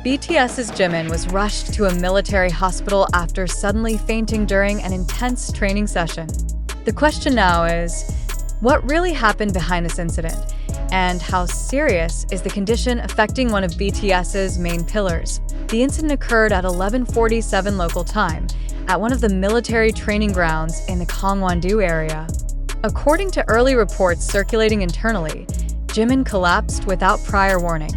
BTS's Jimin was rushed to a military hospital after suddenly fainting during an intense training session. The question now is, what really happened behind this incident? And how serious is the condition affecting one of BTS's main pillars? The incident occurred at 11:47 local time at one of the military training grounds in the Gangwon-do area. According to early reports circulating internally, Jimin collapsed without prior warning.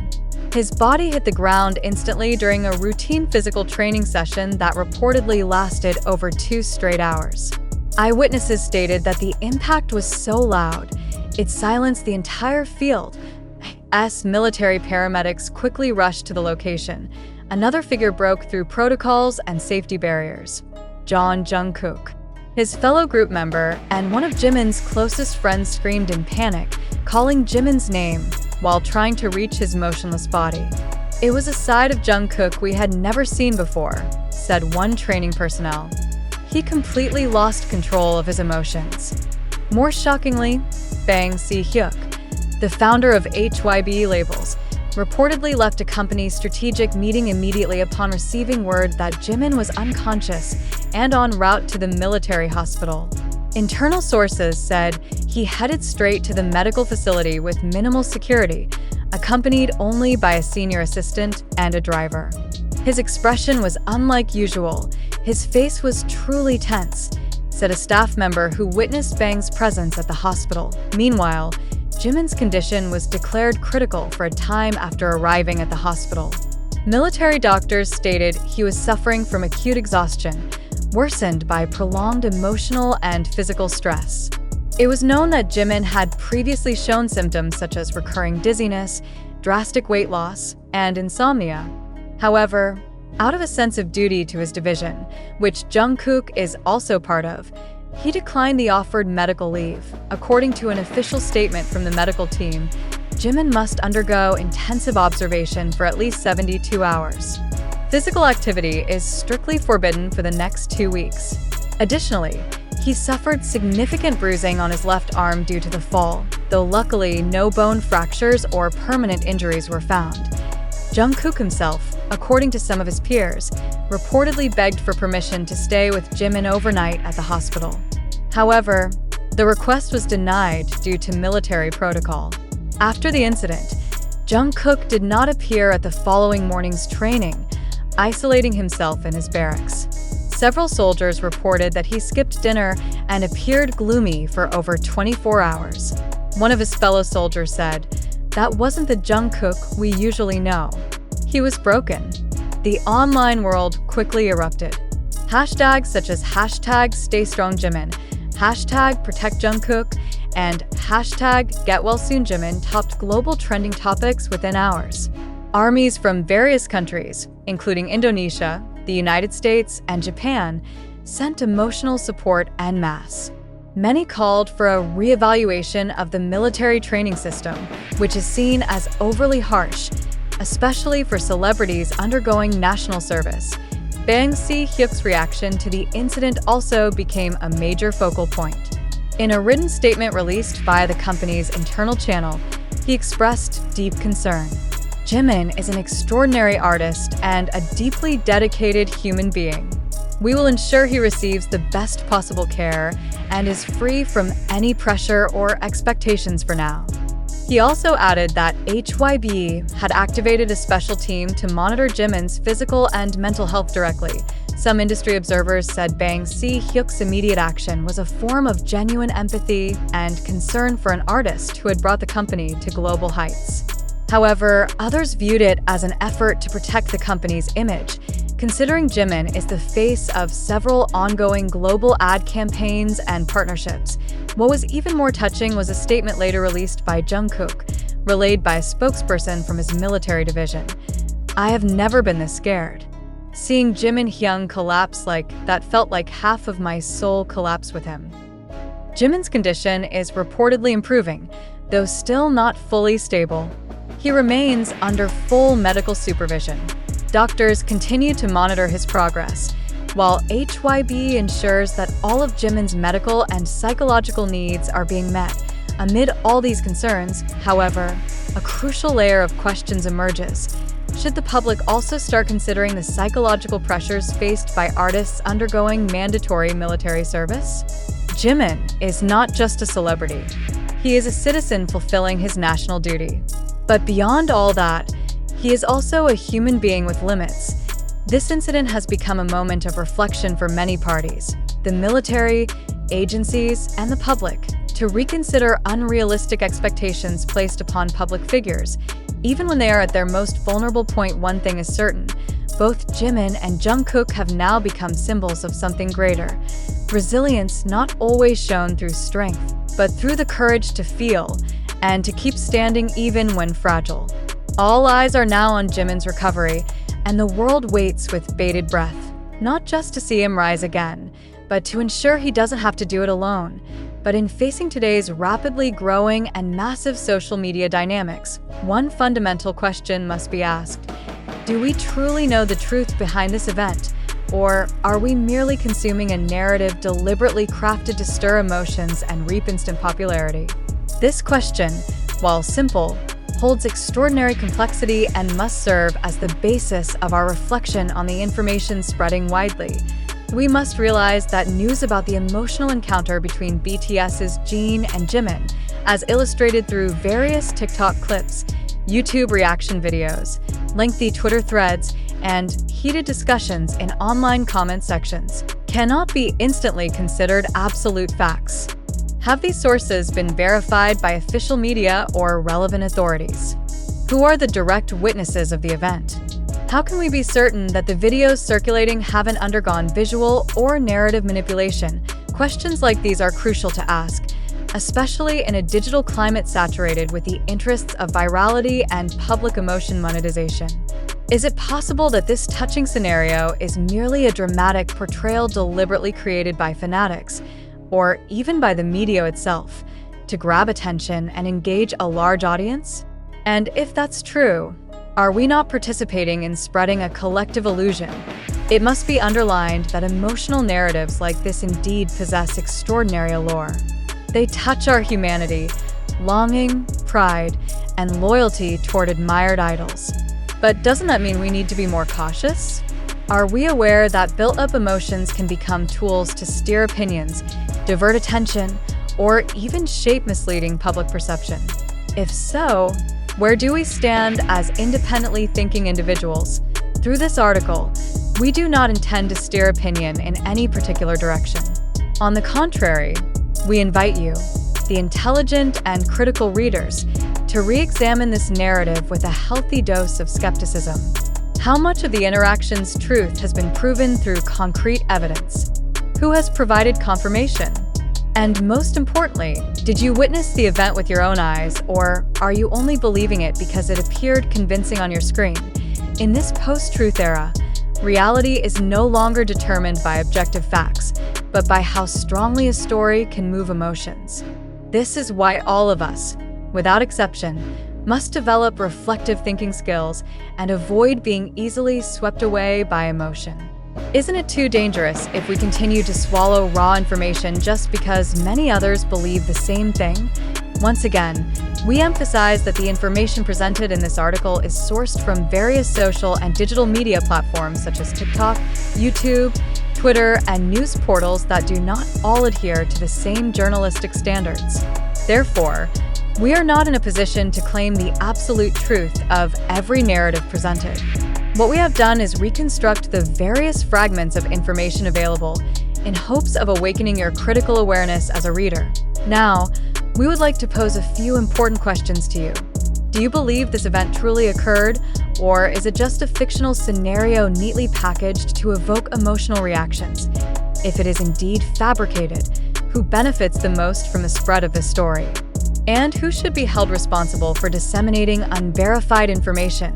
His body hit the ground instantly during a routine physical training session that reportedly lasted over 2 straight hours. Eyewitnesses stated that the impact was so loud, it silenced the entire field. As military paramedics quickly rushed to the location, another figure broke through protocols and safety barriers. Jungkook. His fellow group member and one of Jimin's closest friends screamed in panic, calling Jimin's name while trying to reach his motionless body. "It was a side of Jungkook we had never seen before," said one training personnel. He completely lost control of his emotions. More shockingly, Bang Si Hyuk, the founder of HYB Labels, reportedly left a company strategic meeting immediately upon receiving word that Jimin was unconscious and en route to the military hospital. Internal sources said he headed straight to the medical facility with minimal security, accompanied only by a senior assistant and a driver. His expression was unlike usual. His face was truly tense, said a staff member who witnessed Bang's presence at the hospital. Meanwhile, Jimin's condition was declared critical for a time after arriving at the hospital. Military doctors stated he was suffering from acute exhaustion, worsened by prolonged emotional and physical stress. It was known that Jimin had previously shown symptoms such as recurring dizziness, drastic weight loss, and insomnia. However, out of a sense of duty to his division, which Jungkook is also part of, he declined the offered medical leave. According to an official statement from the medical team, Jimin must undergo intensive observation for at least 72 hours. Physical activity is strictly forbidden for the next 2 weeks. Additionally, he suffered significant bruising on his left arm due to the fall, though luckily no bone fractures or permanent injuries were found. Jungkook himself, according to some of his peers, reportedly begged for permission to stay with Jimin overnight at the hospital. However, the request was denied due to military protocol. After the incident, Jungkook did not appear at the following morning's training, isolating himself in his barracks. Several soldiers reported that he skipped dinner and appeared gloomy for over 24 hours. One of his fellow soldiers said, "That wasn't the Jungkook we usually know. He was broken." The online world quickly erupted. Hashtags such as #StayStrongJimin, #ProtectJungkook, and #GetWellSoonJimin topped global trending topics within hours. Armies from various countries, including Indonesia, the United States, and Japan, sent emotional support en masse. Many called for a reevaluation of the military training system, which is seen as overly harsh, especially for celebrities undergoing national service. Bang Si Hyuk's reaction to the incident also became a major focal point. In a written statement released via the company's internal channel, he expressed deep concern. "Jimin is an extraordinary artist and a deeply dedicated human being. We will ensure he receives the best possible care and is free from any pressure or expectations for now." He also added that HYB had activated a special team to monitor Jimin's physical and mental health directly. Some industry observers said Bang Si Hyuk's immediate action was a form of genuine empathy and concern for an artist who had brought the company to global heights. However, others viewed it as an effort to protect the company's image, considering Jimin is the face of several ongoing global ad campaigns and partnerships. What was even more touching was a statement later released by Jungkook, relayed by a spokesperson from his military division. "I have never been this scared. Seeing Jimin Hyung collapse like that felt like half of my soul collapse with him." Jimin's condition is reportedly improving, though still not fully stable. He remains under full medical supervision. Doctors continue to monitor his progress, while HYB ensures that all of Jimin's medical and psychological needs are being met. Amid all these concerns, however, a crucial layer of questions emerges. Should the public also start considering the psychological pressures faced by artists undergoing mandatory military service? Jimin is not just a celebrity. He is a citizen fulfilling his national duty. But beyond all that, he is also a human being with limits. This incident has become a moment of reflection for many parties, the military, agencies, and the public, to reconsider unrealistic expectations placed upon public figures. Even when they are at their most vulnerable point, one thing is certain: both Jimin and Jungkook have now become symbols of something greater. Resilience not always shown through strength, but through the courage to feel and to keep standing even when fragile. All eyes are now on Jimin's recovery, and the world waits with bated breath, not just to see him rise again, but to ensure he doesn't have to do it alone. But in facing today's rapidly growing and massive social media dynamics, one fundamental question must be asked: do we truly know the truth behind this event? Or are we merely consuming a narrative deliberately crafted to stir emotions and reap instant popularity? This question, while simple, holds extraordinary complexity and must serve as the basis of our reflection on the information spreading widely. We must realize that news about the emotional encounter between BTS's Jin and Jimin, as illustrated through various TikTok clips, YouTube reaction videos, lengthy Twitter threads, and heated discussions in online comment sections, cannot be instantly considered absolute facts. Have these sources been verified by official media or relevant authorities? Who are the direct witnesses of the event? How can we be certain that the videos circulating haven't undergone visual or narrative manipulation? Questions like these are crucial to ask, especially in a digital climate saturated with the interests of virality and public emotion monetization. Is it possible that this touching scenario is merely a dramatic portrayal deliberately created by fanatics, or even by the media itself, to grab attention and engage a large audience? And if that's true, are we not participating in spreading a collective illusion? It must be underlined that emotional narratives like this indeed possess extraordinary allure. They touch our humanity, longing, pride, and loyalty toward admired idols. But doesn't that mean we need to be more cautious? Are we aware that built-up emotions can become tools to steer opinions, divert attention, or even shape misleading public perception? If so, where do we stand as independently thinking individuals? Through this article, we do not intend to steer opinion in any particular direction. On the contrary, we invite you, the intelligent and critical readers, to re-examine this narrative with a healthy dose of skepticism. How much of the interaction's truth has been proven through concrete evidence? Who has provided confirmation? And most importantly, did you witness the event with your own eyes, or are you only believing it because it appeared convincing on your screen? In this post-truth era, reality is no longer determined by objective facts, but by how strongly a story can move emotions. This is why all of us, without exception, must develop reflective thinking skills and avoid being easily swept away by emotion. Isn't it too dangerous if we continue to swallow raw information just because many others believe the same thing? Once again, we emphasize that the information presented in this article is sourced from various social and digital media platforms such as TikTok, YouTube, Twitter, and news portals that do not all adhere to the same journalistic standards. Therefore, we are not in a position to claim the absolute truth of every narrative presented. What we have done is reconstruct the various fragments of information available in hopes of awakening your critical awareness as a reader. Now, we would like to pose a few important questions to you. Do you believe this event truly occurred, or is it just a fictional scenario neatly packaged to evoke emotional reactions? If it is indeed fabricated, who benefits the most from the spread of this story? And who should be held responsible for disseminating unverified information?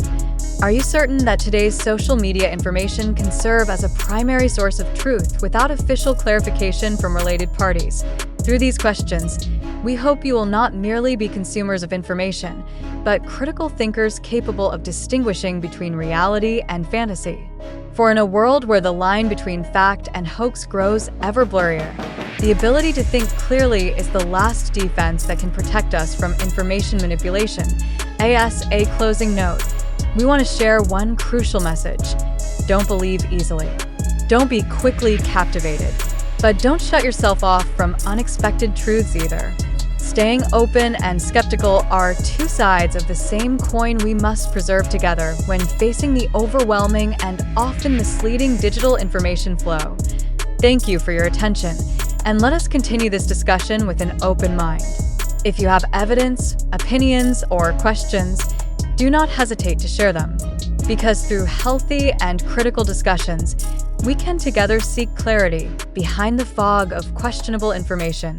Are you certain that today's social media information can serve as a primary source of truth without official clarification from related parties? Through these questions, we hope you will not merely be consumers of information, but critical thinkers capable of distinguishing between reality and fantasy. For in a world where the line between fact and hoax grows ever blurrier, the ability to think clearly is the last defense that can protect us from information manipulation. As a closing note, we want to share one crucial message. Don't believe easily. Don't be quickly captivated. But don't shut yourself off from unexpected truths either. Staying open and skeptical are two sides of the same coin we must preserve together when facing the overwhelming and often misleading digital information flow. Thank you for your attention, and let us continue this discussion with an open mind. If you have evidence, opinions, or questions, do not hesitate to share them, because through healthy and critical discussions, we can together seek clarity behind the fog of questionable information.